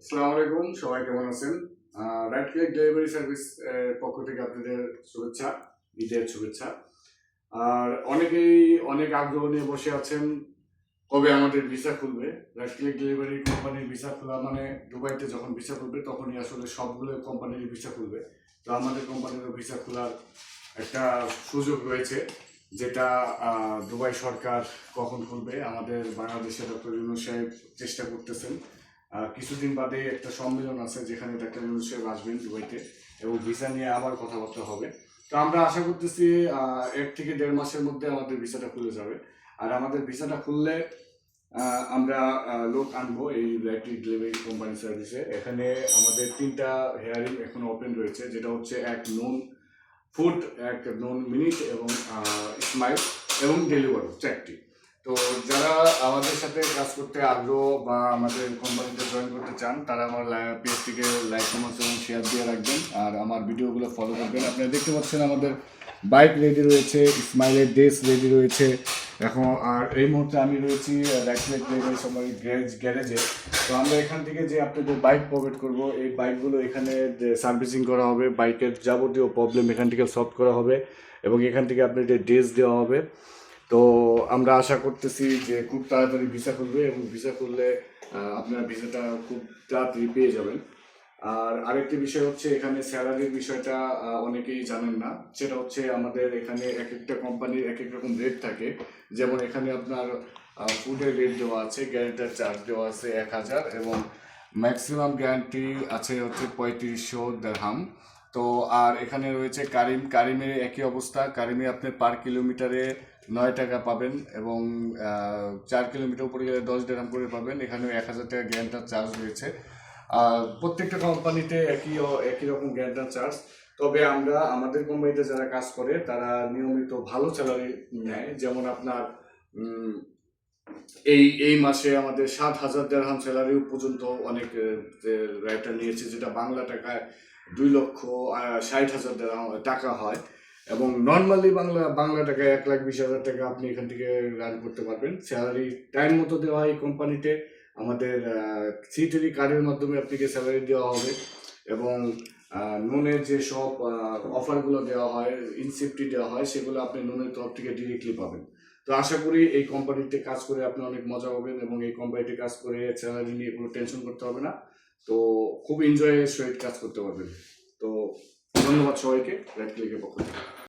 আসসালামু আলাইকুম, সবাই কেমন আছেন? রাইট ক্লিক ডেলিভারি সার্ভিস পক্ষ থেকে আপনাদের শুভেচ্ছা, ঈদের শুভেচ্ছা। আর অনেকেই অনেক আগ্রহ নিয়ে বসে আছেন কবে আমাদের ভিসা খুলবে। রাইট ক্লিক ডেলিভারি কোম্পানির ভিসা খোলা মানে দুবাইতে যখন ভিসা খুলবে তখনই আসলে সবগুলো কোম্পানির ভিসা খুলবে। তো আমাদের কোম্পানিরও ভিসা খোলার একটা সুযোগ রয়েছে, যেটা দুবাই সরকার কখন খুলবে আমাদের বাংলাদেশের ডক্টর ইউনূস সাহেব চেষ্টা করতেছেন। কিছুদিন বাদে একটা সম্মেলন আছে যেখানে ডাক্তার ইউনূস সাহেব আসবেন দুবাইতে এবং ভিসা নিয়ে আবার কথাবার্তা হবে। তো আমরা আশা করতেছি 1 থেকে 1.5 মাসের মধ্যে আমাদের ভিসাটা খুলে যাবে। আর আমাদের ভিসাটা খুললে আমরা লোক আনবো এই রাইট ডেলিভারি কোম্পানি সার্ভিসে। এখানে আমাদের 3টা হেয়ারিং এখনো ওপেন রয়েছে, যেটা হচ্ছে এক নন ফুড, এক নন মিনিট এবং স্মাইল এবং ডেলিভারি 4টি। তো যারা আমাদের সাথে কাজ করতে আগ্রহ বা আমাদের কোম্পানিতে জয়েন করতে চান তারা আমার পেজটিকে লাইক কমেন্টস এবং শেয়ার দিয়ে রাখবেন আর আমার ভিডিওগুলো ফলো করবেন। আপনারা দেখতে পাচ্ছেন আমাদের বাইক রেডি রয়েছে, স্মাইলের ড্রেস রেডি রয়েছে এখন। আর এই মুহূর্তে আমি রয়েছি রাইট সময় গ্যারেজে। তো আমরা এখান থেকে যে আপনাদের বাইক প্রোভাইড করব, এই বাইকগুলো এখানে সার্ভিসিং করা হবে, বাইকের যাবতীয় প্রবলেম এখান থেকে সলভ করা হবে এবং এখান থেকে আপনাদের ড্রেস দেওয়া হবে। তো আমরা আশা করতেছি যে খুব তাড়াতাড়ি ভিসা খুলবে এবং ভিসা খুললে আপনার ভিসাটা খুব তাড়াতাড়ি পেয়ে যাবেন। আর আরেকটি বিষয় হচ্ছে এখানে স্যালারির বিষয়টা অনেকেই জানেন না। সেটা হচ্ছে আমাদের এখানে এক একটা কোম্পানির এক এক রকম রেট থাকে। যেমন এখানে আপনার ফুডের রেট দেওয়া আছে, গ্যারেন্টার চার্জ দেওয়া আছে 1000 এবং ম্যাক্সিমাম গ্যারান্টি আছে হচ্ছে 3500 দিরহাম। তো আর এখানে রয়েছে কারিমের একই অবস্থা। কারিমে আপনি পার কিলোমিটারে 9 টাকা পাবেন এবং 4 কিলোমিটার উপরে গেলে 10 দিরহাম করে পাবেন। এখানেও 1000 টাকা গ্যারান্টার চার্জ রয়েছে। প্রত্যেকটা কোম্পানিতে একই রকম গ্যারান্টার চার্জ। তবে আমরা আমাদের কোম্পানিতে যারা কাজ করে তারা নিয়মিত ভালো স্যালারি নেয়। যেমন আপনার এই মাসে আমাদের 7,000 দিরহাম স্যালারি পর্যন্ত অনেক রাইটার নিয়েছে, যেটা বাংলা টাকায় 2,60,000 দিরহাম টাকা হয় এবং নর্মালি বাংলা টাকায় 1,20,000 টাকা আপনি এখান থেকে রান করতে পারবেন। স্যালারি টাইম মতো দেওয়া হয় এই কোম্পানিতে। আমাদের সিটিডি কার্ডের মাধ্যমে আপনাকে স্যালারি দেওয়া হবে এবং নুনের যে সব অফারগুলো দেওয়া হয়, ইনসেপ্টি দেওয়া হয়, সেগুলো আপনি নুনের তরফ থেকে ডিরেক্টলি পাবেন। তো আশা করি এই কোম্পানিতে কাজ করে আপনি অনেক মজা পাবেন এবং এই কোম্পানিতে কাজ করে স্যালারি নিয়ে কোনো টেনশন করতে হবে না। তো খুব এনজয়ের সহিত কাজ করতে পারবেন। তো ধন্যবাদ সবাইকে রাইট ক্লিকের পক্ষ থেকে।